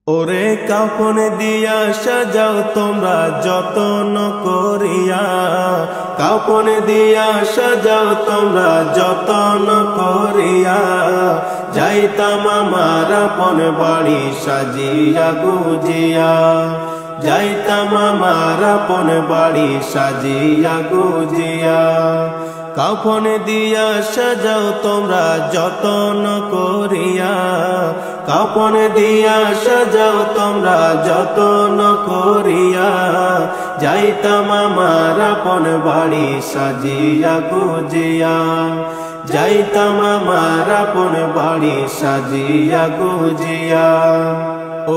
ওরে কাফন দিয়া সাজাও তোমরা যতন করিয়া, কাফন দিয়া সাজাও তোমরা যতন করিয়া, যাইতাম আমার আপন বাড়ি সাজিয়া গুজিয়া, যাইতাম আমার আপন বাড়ি সাজিয়া গুজিয়া। কাফন দিয়া সাজাও তোমরা যতন করিয়া, কাফন দিয়া সাজাও তোমরা যতন করিয়া, যাইতাম আমার আপন বাড়ি সাজিয়া গুজিয়া, যাইতাম আমার আপন বাড়ি সাজিয়া গুজিয়া।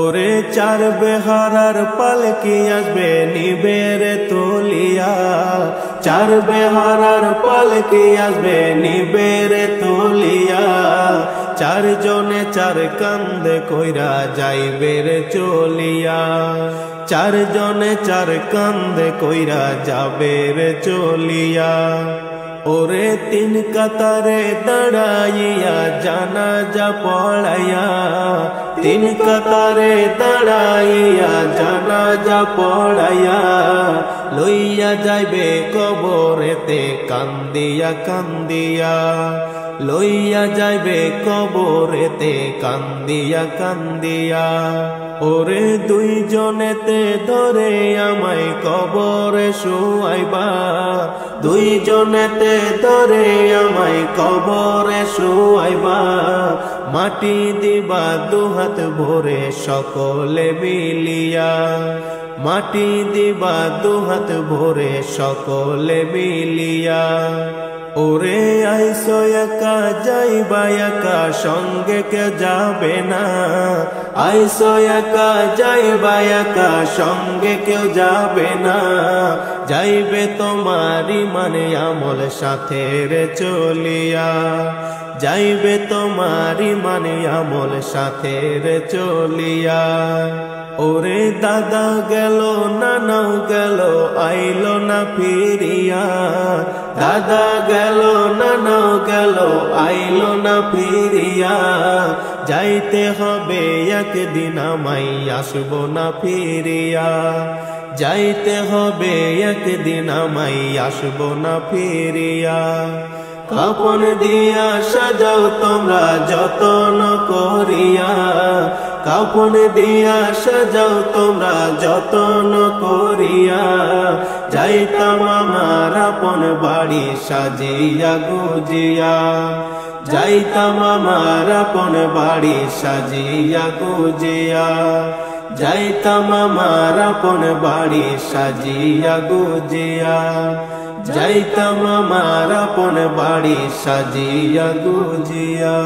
ওরে চার বেহারার পালকি আসবে নিবের তুলিয়া, চার বেহারার পালকি আসবে নিবের তুলিয়া, চারজনে চার কান্দে কইরা যাইবে রে চলিয়া, চারজনে চার কান্দে কইরা যাবে রে চলিয়া। ওরে তিন কাতারে দাঁড়াইয়া জানাজা পড়াইয়া, তিন কাতারে দাঁড়াইয়া জানাজা পড়াইয়া, লইয়া যাইবে কবরেতে কান্দিয়া কান্দিয়া, লইয়া যাইবে কবরেতে কান্দিয়া কান্দিয়া। ওরে দুইজনেতে ধরে আমায় কবরে শুয়াইবা, দুইজনেতে ধরে আমায় কবরে শুয়াইবা, মাটি দিবা দুহাত ভরে সকলে মিলিয়া, মাটি দিবা দুহাত ভরে সকলে মিলিয়া। ওরে আইসো একা যাইবা একা সঙ্গে কে যাবে না, আইসো একা যাইবা একা সঙ্গে কেউ যাবে না, যাইবে তোমারি মানে আমল সাথে রে চলিয়া, যাইবে তোমারি মানে আমল সাথে রে চলিয়া। ওরে দাদা গেল নানাও গেল আইলো না ফিরিয়া, দাদা গেল নানাও গেল আইলো না ফিরিয়া, যাইতে হবে একদিন আমায় আসবো না ফিরিয়া, যাইতে হবে একদিন আমায় আসবো না ফিরিয়া। কাফন দিয়া সাজাও তোমরা যতন করিয়া, কাফন দিয়া সাজাও তোমরা যতন করিয়া, যাইতাম আমার আপন বাড়ি সাজিয়া গুজিয়া, যাইতাম আমার আপন বাড়ি সাজিয়া গুজিয়া, যাইতাম আমার আপন বাড়ি সাজিয়া গুজিয়া, যাইতাম আমার আপন বাড়ি সাজিয়া গুজিয়া।